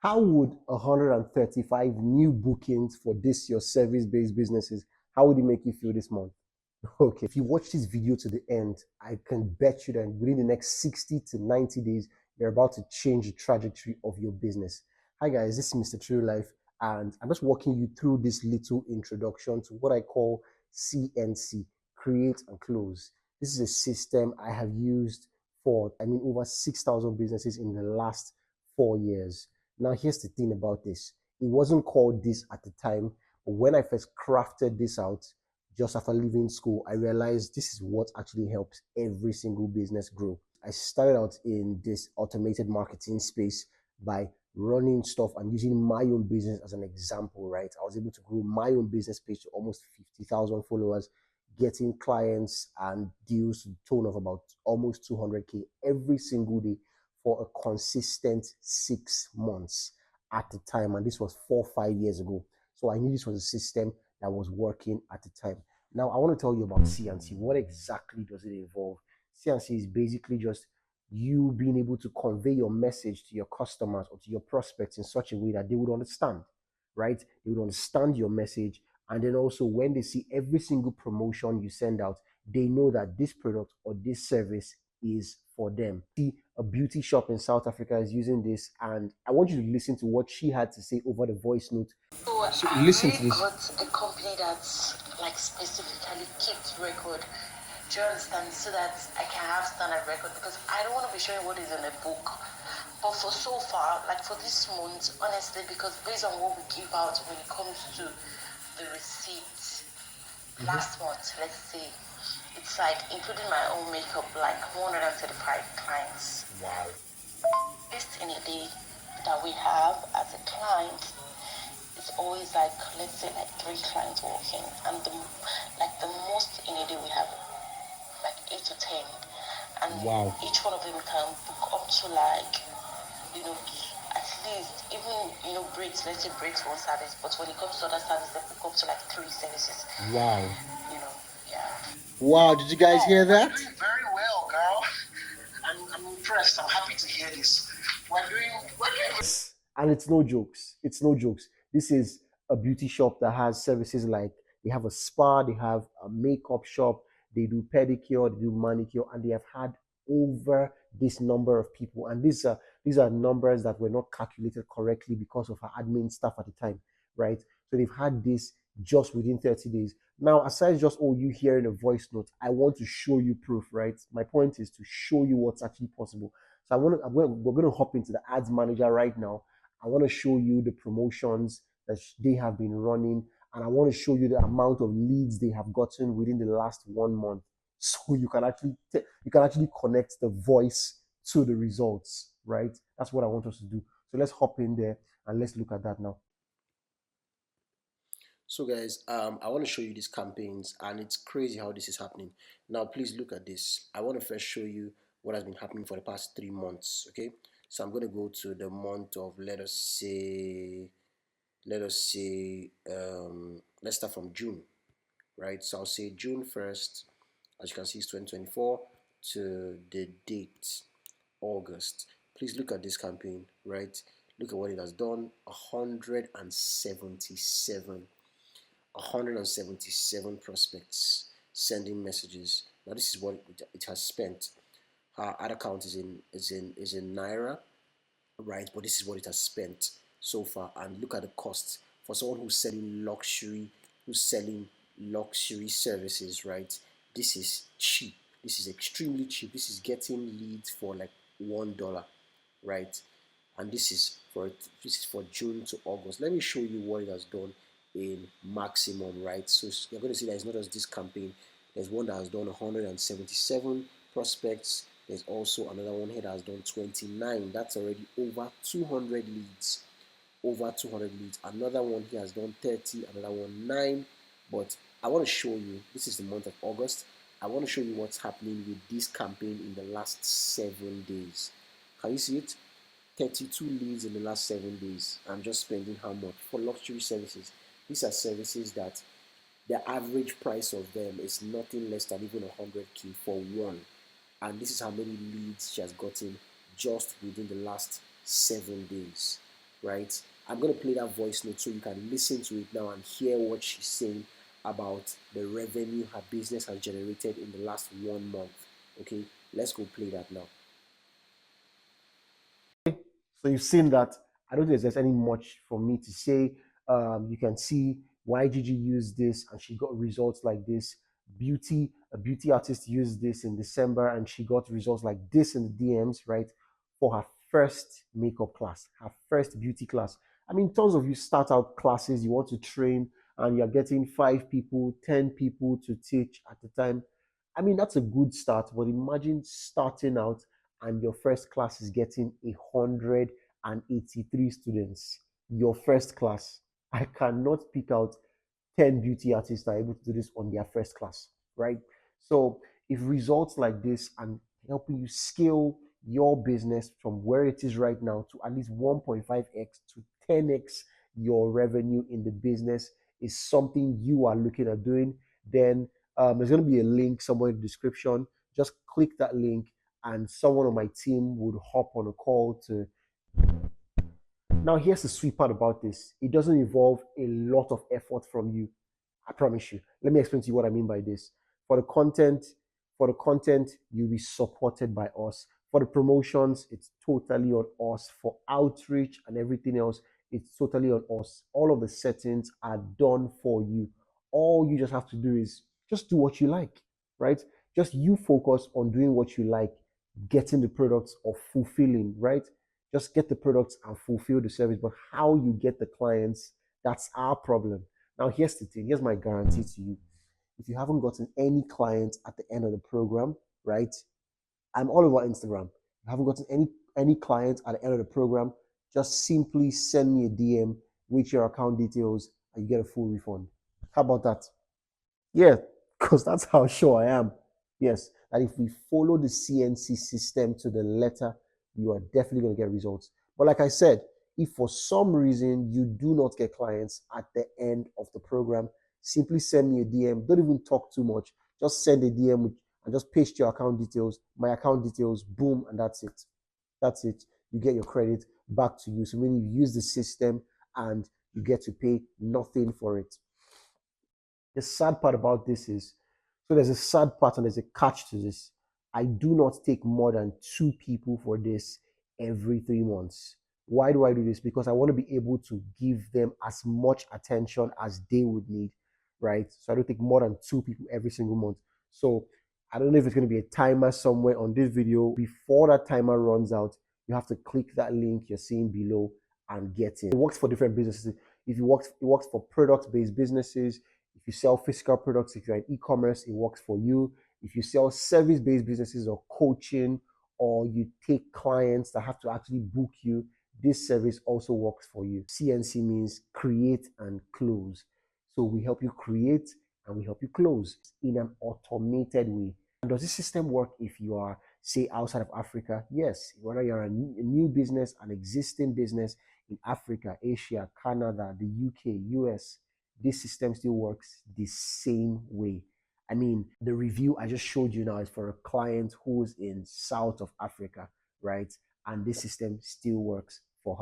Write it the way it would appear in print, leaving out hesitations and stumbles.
How would 135 new bookings for this your service-based businesses, how would it make you feel this month? Okay, if you watch this video to the end, I can bet you that within the next 60 to 90 days, you're about to change the trajectory of your business. Hi guys, this is Mr. True Life, and I'm just walking you through this little introduction to what I call CNC, Create and Close. This is a system I have used for, over 6,000 businesses in the last 4 years. Now, here's the thing about this. It wasn't called this at the time, but when I first crafted this out, just after leaving school, I realized this is what actually helps every single business grow. I started out in this automated marketing space by running stuff and using my own business as an example, right? I was able to grow my own business page to almost 50,000 followers, getting clients and deals to the tone of about almost 200K every single day for a consistent 6 months at the time. And this was 4 or 5 years ago. So I knew this was a system that was working at the time. Now, I want to tell you about CNC. What exactly does it involve? CNC is basically just you being able to convey your message to your customers or to your prospects in such a way that they would understand, right? They would understand your message. And then also, when they see every single promotion you send out, they know that this product or this service is for them. See, a beauty shop in South Africa is using this, and I want you to listen to what she had to say over the voice note. So listen to this. Got a company that's like specifically keeps record. Do you understand? So that I can have standard record, because I don't want to be showing what is in a book. But for so far, like for this month, honestly, because based on what we give out when it comes to the receipts, last month, let's say, it's like including my own makeup, like 135 clients. Wow. Best in a day that we have as a client, it's always like, let's say, like 3 clients walking, and the most in a day we have like 8 to 10, and Wow. each one of them can book up to like, at least, even breaks, let's say breaks for one service, but when it comes to other services, they book up to like 3 services. Wow. Yeah. Wow, did you guys hear that? We're doing very well, girl. I'm impressed. I'm happy to hear this. We're doing And it's no jokes. It's no jokes. This is a beauty shop that has services like they have a spa, they have a makeup shop, they do pedicure, they do manicure, and they have had over this number of people. And these are numbers that were not calculated correctly because of our admin staff at the time, right? So they've had this just within 30 days. Now, aside just you hearing a voice note, I want to show you proof, right? My point is to show you what's actually possible. So we're going to hop into the ads manager right now. I want to show you the promotions that they have been running, and I want to show you the amount of leads they have gotten within the last 1 month. So you can actually connect the voice to the results, right? That's what I want us to do. So let's hop in there and let's look at that now. So guys, I want to show you these campaigns, and it's crazy how this is happening. Now, please look at this. I want to first show you what has been happening for the past 3 months. Okay, so I'm going to go to the month of, let's start from June, right? So I'll say June 1st, as you can see, it's 2024 to the date August. Please look at this campaign, right? Look at what it has done. 177 prospects sending messages. Now this is what it has spent. Her ad account is in naira, right? But this is what it has spent so far. And look at the cost for someone who's selling luxury services, right? This is cheap. This is extremely cheap. This is getting leads for like $1, right? And this is for June to August. Let me show you what it has done in maximum, right? So you're going to see that it's not just this campaign. There's one that has done 177 prospects. There's also another one here that has done 29. That's already over 200 leads. Another one here has done 30. Another one 9. But I want to show you, this is the month of August. I want to show you what's happening with this campaign in the last 7 days. Can you see it? 32 leads in the last 7 days. I'm just spending how much for luxury services? These are services that the average price of them is nothing less than even 100K for one. And this is how many leads she has gotten just within the last 7 days. right? I'm going to play that voice note so you can listen to it now and hear what she's saying about the revenue her business has generated in the last 1 month. Okay, let's go play that now. So you've seen that. I don't think there's any much for me to say. You can see why Gigi used this and she got results like this. A beauty artist used this in December and she got results like this in the DMs, right? For her first makeup class, her first beauty class. I mean, tons of you start out classes, you want to train, and you're getting 5 people, 10 people to teach at the time. I mean, that's a good start, but imagine starting out and your first class is getting 183 students. Your first class. I cannot pick out 10 beauty artists that are able to do this on their first class, right? So if results like this and helping you scale your business from where it is right now to at least 1.5x to 10x your revenue in the business is something you are looking at doing, then there's going to be a link somewhere in the description. Just click that link and someone on my team would hop on a call to. Now, here's the sweet part about this: it doesn't involve a lot of effort from you. I promise you. Let me explain to you what I mean by this. For the content, you'll be supported by us. For the promotions, it's totally on us. For outreach and everything else, it's totally on us. All of the settings are done for you. All you just have to do is just do what you like, right? Just you focus on doing what you like, getting the products or fulfilling, right? Just get the products and fulfill the service. But how you get the clients, that's our problem. Now, here's the thing. Here's my guarantee to you. If you haven't gotten any clients at the end of the program, right? I'm all over Instagram. If you haven't gotten any clients at the end of the program, just simply send me a DM with your account details and you get a full refund. How about that? Yeah, because that's how sure I am. Yes, that if we follow the CNC system to the letter, you are definitely going to get results. But like I said, if for some reason you do not get clients at the end of the program, simply send me a DM. Don't even talk too much. Just send a DM and just paste your account details, my account details, boom, and that's it. That's it. You get your credit back to you. So when you use the system and you get to pay nothing for it. The sad part about this is, so there's a sad part and there's a catch to this. I do not take more than 2 people for this every 3 months. Why do I do this? Because I want to be able to give them as much attention as they would need, right? So I don't take more than 2 people every single month. So I don't know if it's going to be a timer somewhere on this video. Before that timer runs out, you have to click that link you're seeing below and get in. It works for different businesses. If it works for product-based businesses. If you sell physical products, if you're in e-commerce, it works for you. If you sell service-based businesses or coaching, or you take clients that have to actually book you, this service also works for you. CNC means create and close. So we help you create and we help you close in an automated way. And does this system work if you are, say, outside of Africa? Yes. Whether you're a new business, an existing business in Africa, Asia, Canada, the UK, US, this system still works the same way. I mean, the review I just showed you now is for a client who's in South of Africa, right? And this system still works